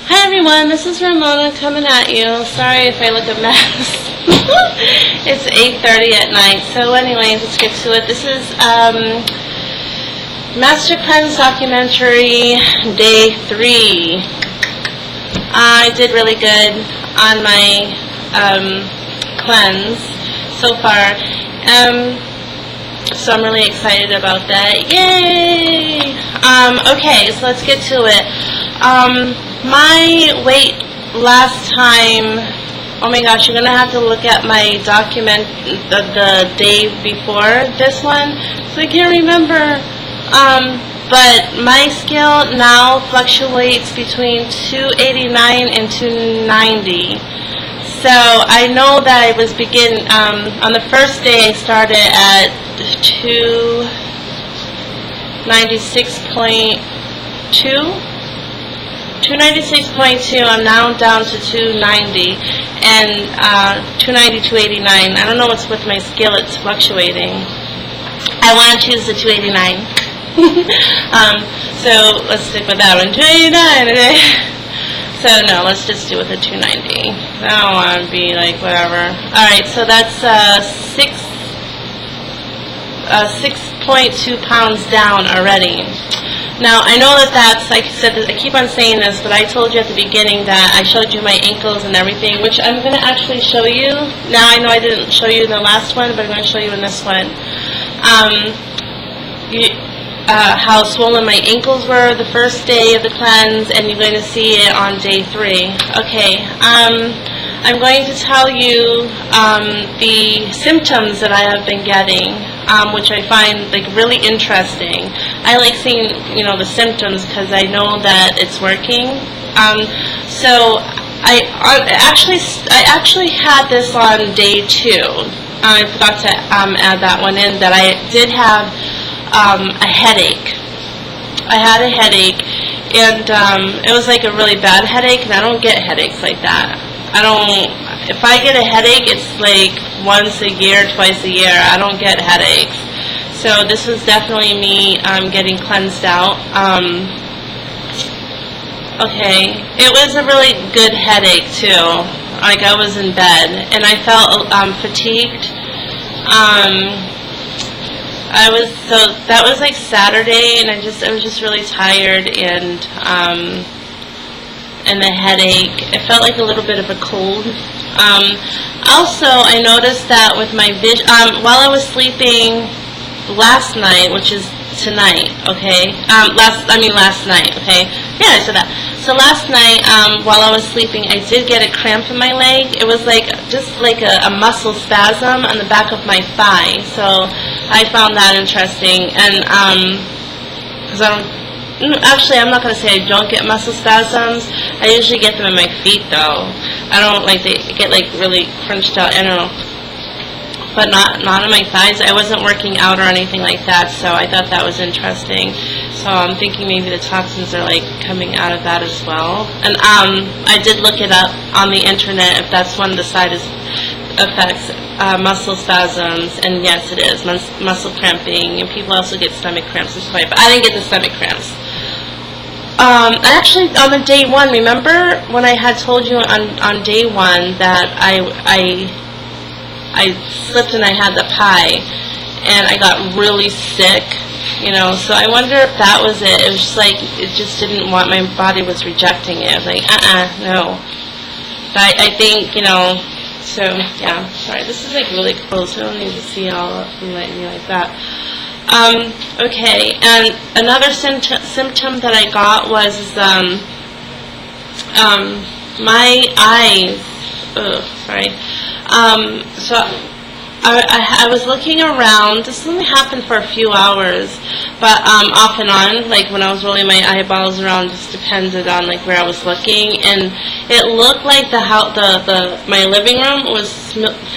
Hi everyone, this is Ramona coming at you. Sorry if I look a mess. It's 8:30 at night. So anyways, let's get to it. This is Master Cleanse documentary day 3. I did really good on my cleanse so far. So I'm really excited about that. Yay! Okay, so let's get to it. My weight last time, oh my gosh, you're going to have to look at my document the day before this one, so I can't remember. But my scale now fluctuates between 289 and 290. So I know that I was on the first day I started at 296.2. I'm now down to 290 and 290, 289. I don't know what's with my scale, it's fluctuating. I want to choose the 289. So let's stick with that one. 289, okay? So no, let's just do it with the 290. I don't want to be like whatever. Alright, so that's 6.2 pounds down already. Now, I know that's, like I said, I keep on saying this, but I told you at the beginning that I showed you my ankles and everything, which I'm going to actually show you. Now, I know I didn't show you in the last one, but I'm going to show you in this one. How swollen my ankles were the first day of the cleanse, and you're going to see it on day 3. Okay, I'm going to tell you the symptoms that I have been getting, which I find like really interesting. I like seeing, the symptoms because I know that it's working. So I actually had this on day 2. I forgot to add that one in, that I did have a headache. I had a headache, and it was like a really bad headache, and I don't get headaches like that. If I get a headache, it's like once a year, twice a year. I don't get headaches. So this was definitely me getting cleansed out. Okay, it was a really good headache too. Like I was in bed, and I felt fatigued. That was like Saturday, and I was just really tired, and the headache. It felt like a little bit of a cold. Also, I noticed that with my vision, while I was sleeping last night, which is tonight, okay? Last night, okay? Yeah, I said that. So last night, while I was sleeping, I did get a cramp in my leg. It was just like a muscle spasm on the back of my thigh. So I found that interesting. And because actually, I'm not going to say I don't get muscle spasms. I usually get them in my feet, though. I don't they get really crunched out. I don't know. But not on my thighs. I wasn't working out or anything like that, so I thought that was interesting. So I'm thinking maybe the toxins are coming out of that as well. And I did look it up on the internet if that's one of the side effects, muscle spasms, and yes, it is muscle cramping. And people also get stomach cramps this way, but I didn't get the stomach cramps. Actually, on the day 1, remember when I had told you on day 1 that I slipped and I had the pie, and I got really sick, so I wonder if that was it. It was just it just didn't want, my body was rejecting it. It was no. But I think, so, yeah, sorry, this is really close. I don't need to see all of me like that. Okay, and another symptom that I got was my eyes. Sorry. So I was looking around. This only happened for a few hours, but off and on, when I was rolling my eyeballs around, just depended on where I was looking, and it looked like my living room was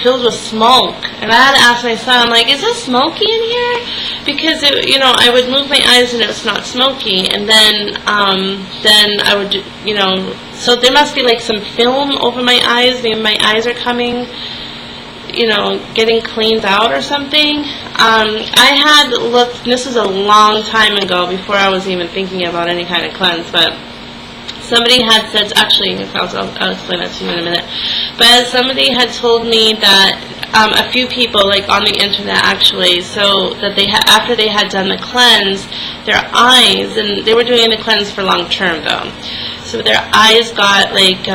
filled with smoke. And I had to ask my son, I'm is it smoky in here? Because I would move my eyes and it was not smoky, and then I would so there must be some film over my eyes. Maybe my eyes are coming, getting cleaned out or something. I had looked, this was a long time ago, before I was even thinking about any kind of cleanse, but somebody had said, actually, I'll explain that to you in a minute, but somebody had told me that a few people, like on the internet actually, so that they after they had done the cleanse, their eyes, and they were doing the cleanse for long term though, so their eyes got like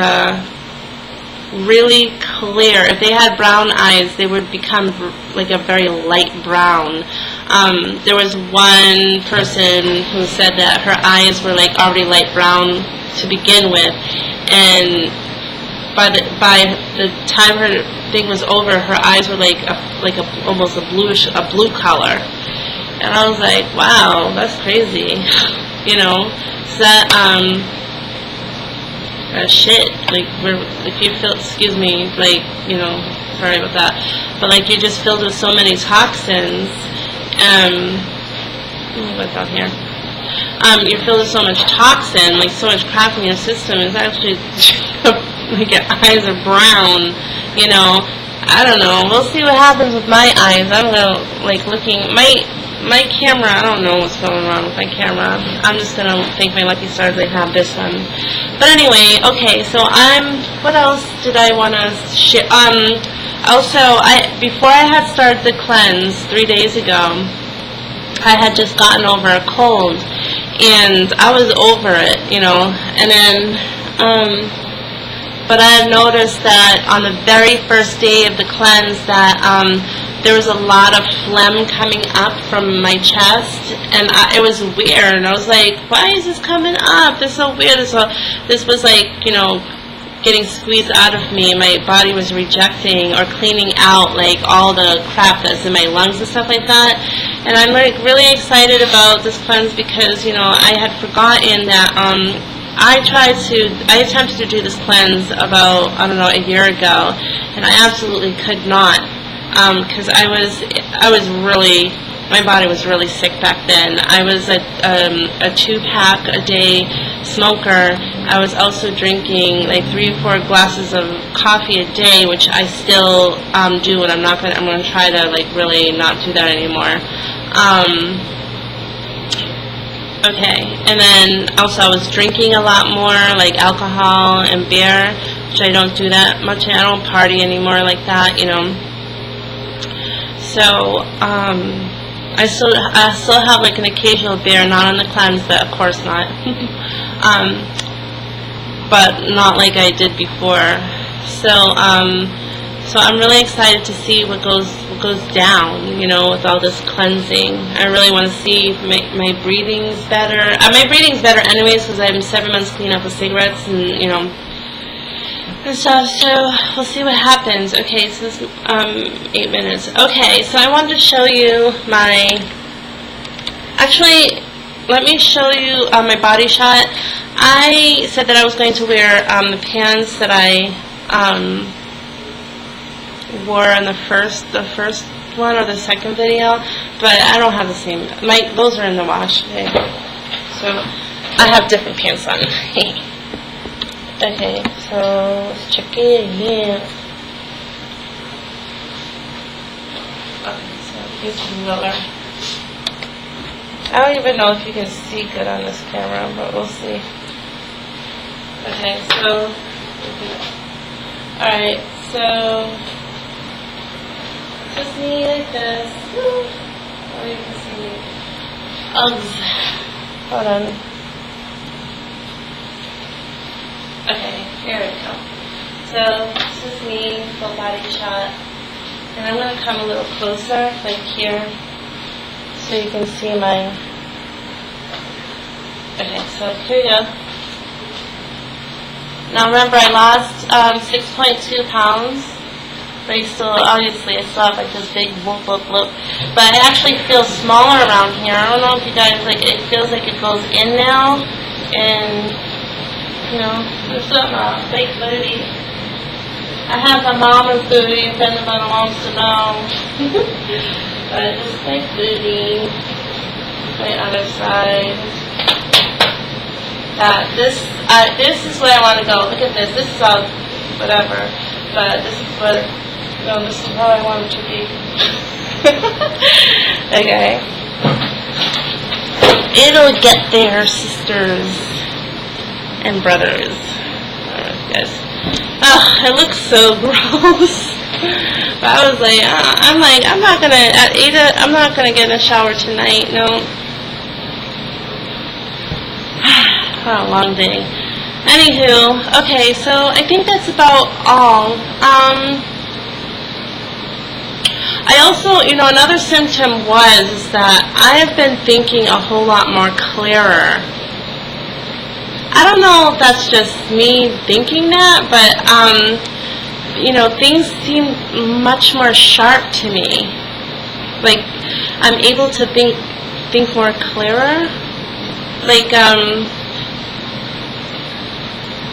really clear. If they had brown eyes, they would become like a very light brown. There was one person who said that her eyes were like already light brown to begin with, and by the time her thing was over, her eyes were like almost a blue color. And I was like, wow, that's crazy, you know. So that shit, like if you feel, excuse me, like, you know, sorry about that, but like you're just filled with so many toxins. What's out here? You're filled with so much toxin, like so much crap in your system. It's actually like your eyes are brown, you know. I don't know. We'll see what happens with my eyes. I'm gonna like looking my camera. I don't know what's going on with my camera. I'm just gonna thank my lucky stars I have this one. But anyway, okay. So what else did I want to share? Also, before I had started the cleanse 3 days ago, I had just gotten over a cold, and I was over it, you know. And then, but I had noticed that on the very first day of the cleanse that there was a lot of phlegm coming up from my chest, and it was weird. And I was like, why is this coming up? This is so weird. This was like, you know, getting squeezed out of me. My body was rejecting or cleaning out like all the crap that's in my lungs and stuff like that. And I'm like really excited about this cleanse because, you know, I had forgotten that I attempted to do this cleanse about, I don't know, a year ago, and I absolutely could not, because I was really, my body was really sick back then. I was a 2-pack a day smoker. I was also drinking like 3 or 4 glasses of coffee a day, which I still do, and I'm going to try to like really not do that anymore. Okay, and then also I was drinking a lot more, like alcohol and beer, which I don't do that much. I don't party anymore like that, you know. So, I still have like an occasional beer, not on the cleanse, but of course not. But not like I did before. So I'm really excited to see what goes down, you know, with all this cleansing. I really want to see if my breathing's better. My breathing's better anyways because I'm 7 months clean up with cigarettes and, you know, and stuff. So we'll see what happens. Okay, so this 8 minutes. Okay, so I wanted to show you actually, let me show you my body shot. I said that I was going to wear the pants that I wore in the first one or the second video, but I don't have the same. Those are in the wash today, so I have different pants on. Okay, so let's check it again. Okay, so here's the roller. I don't even know if you can see good on this camera, but we'll see. Okay, so alright, so just me like this. Oh, you can see me. Uggs. Hold on. Okay, here we go. So this is me, full body shot. And I'm going to come a little closer, like here, so you can see my... Okay, so here we go. Now remember, I lost 6.2 pounds. But obviously I still have like this big whoop. But I actually feel smaller around here. I don't know if you guys, like, it feels like it goes in now. And, you know, it's not a fake booty. I have my mama's booty if anybody wants to know. But it's fake booty. My other side. This is where I want to go. Look at this. This is all whatever. But this is what... No, this is how I want it to be. Okay. It'll get there, sisters. and brothers. Yes. Oh, it looks so gross. But I was like, I'm not gonna at 8. I'm not gonna get in a shower tonight. No. Oh, long day. Anywho, okay. So I think that's about all. I also, another symptom was that I have been thinking a whole lot more clearer. I don't know if that's just me thinking that, but, things seem much more sharp to me. Like, I'm able to think more clearer. Like,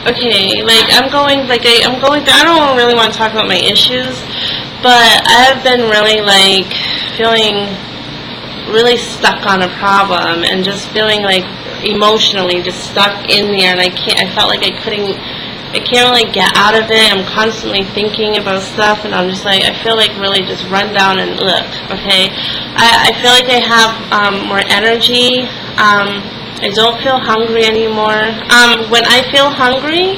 okay, like, I'm going through, I don't really want to talk about my issues, but I've been really, like, feeling really stuck on a problem and just feeling, like, emotionally just stuck in there, and I felt like I can't really get out of it. I'm constantly thinking about stuff, and I'm just like, I feel like really just run down and okay? I feel like I have more energy. I don't feel hungry anymore. When I feel hungry,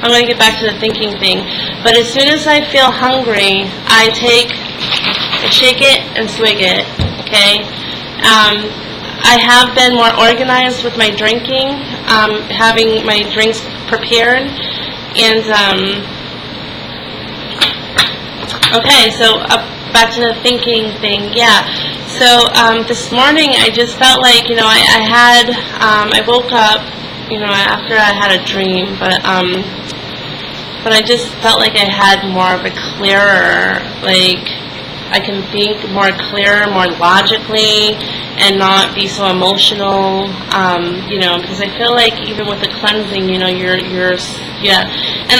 I'm going to get back to the thinking thing, but as soon as I feel hungry, I shake it and swig it, okay? I have been more organized with my drinking, having my drinks prepared, and, okay, so back to the thinking thing, yeah. So, this morning I just felt like, I woke up, after I had a dream, but I just felt like I had more of a clearer, like, I can think more clearer, more logically, and not be so emotional, because I feel like even with the cleansing, and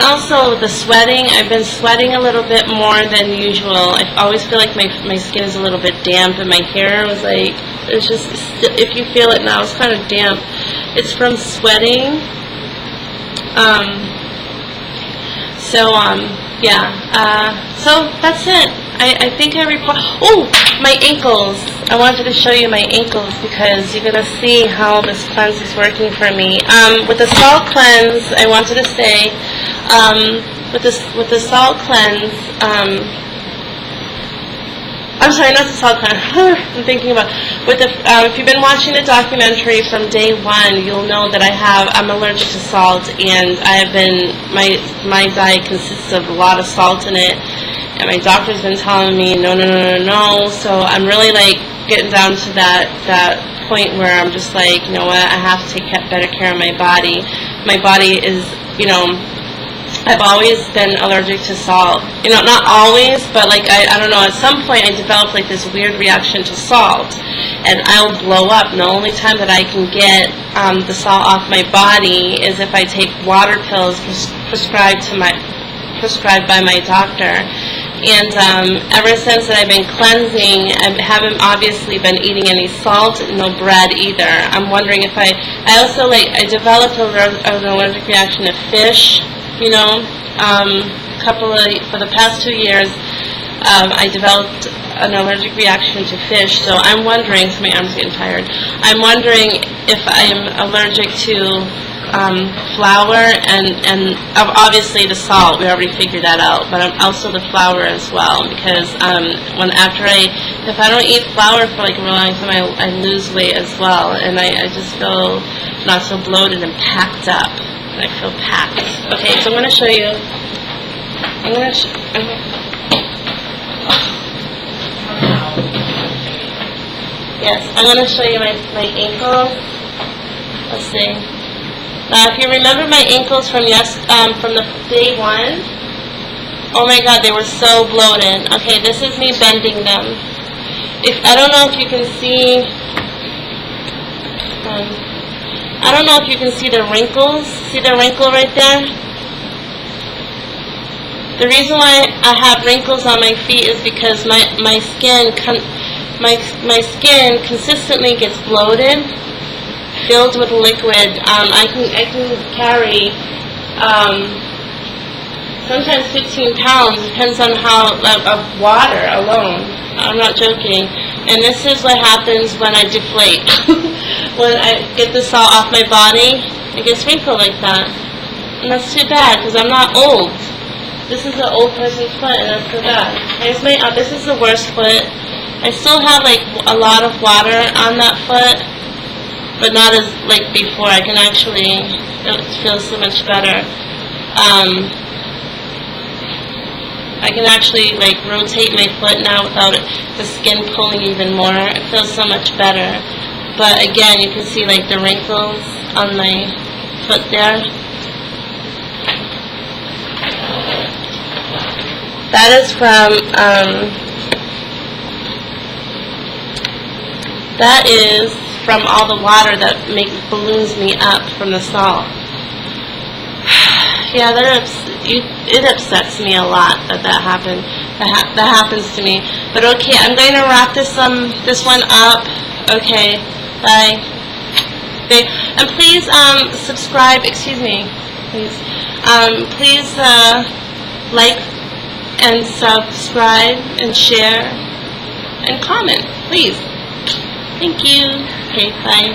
also the sweating, I've been sweating a little bit more than usual. I always feel like my skin is a little bit damp, and my hair was like, it's just, if you feel it now, it's kind of damp. It's from sweating. So that's it. I think I report. Oh, my ankles. I wanted to show you my ankles because you're going to see how this cleanse is working for me. With the salt cleanse, I wanted to say, with the salt cleanse, I'm sorry, not the salt cleanse. I'm thinking about if you've been watching the documentary from day one, you'll know that I'm allergic to salt, and my diet consists of a lot of salt in it. And my doctor's been telling me, no. So I'm really, like, getting down to that point where I'm just like, you know what, I have to take better care of my body. My body is, I've always been allergic to salt. Not always, but, like, I don't know, at some point I developed, like, this weird reaction to salt. And I'll blow up. And the only time that I can get the salt off my body is if I take water pills prescribed by my doctor. And ever since that I've been cleansing, I haven't obviously been eating any salt, no bread either. I'm wondering if I also, like, I developed an allergic reaction to fish, for the past 2 years, I developed an allergic reaction to fish, so I'm wondering, so my arm's getting tired, I'm wondering if I'm allergic to flour and obviously the salt, we already figured that out, but also the flour as well, because if I don't eat flour for like a really long time, I lose weight as well, and I just feel not so bloated and packed up. I feel packed. Okay, so I'm going to show you. Yes, I'm going to show you my ankles. Let's see. If you remember my ankles from the day one, oh my God, they were so bloated. Okay, this is me bending them. I don't know if you can see. I don't know if you can see the wrinkles. See the wrinkle right there? The reason why I have wrinkles on my feet is because my skin consistently gets bloated, filled with liquid. I can carry sometimes 15 pounds, depends on of water alone. I'm not joking. And this is what happens when I deflate. When I get the salt off my body, it gets wrinkled like that. And that's too bad, because I'm not old. This is an old person's foot, and that's too bad. Here's my, this is the worst foot. I still have, like, a lot of water on that foot, but not as, like, before. I can actually, it feels so much better. I can actually, like, rotate my foot now without the skin pulling even more. It feels so much better. But again, you can see, like, the wrinkles on my foot there. That is from, that is from all the water that balloons me up from the salt. Yeah, it upsets me a lot that happened. That happens to me. But okay, I'm going to wrap this one up. Okay, bye. Okay. And please subscribe. Excuse me, please. Please like and subscribe and share and comment, please. Thank you. Okay, bye.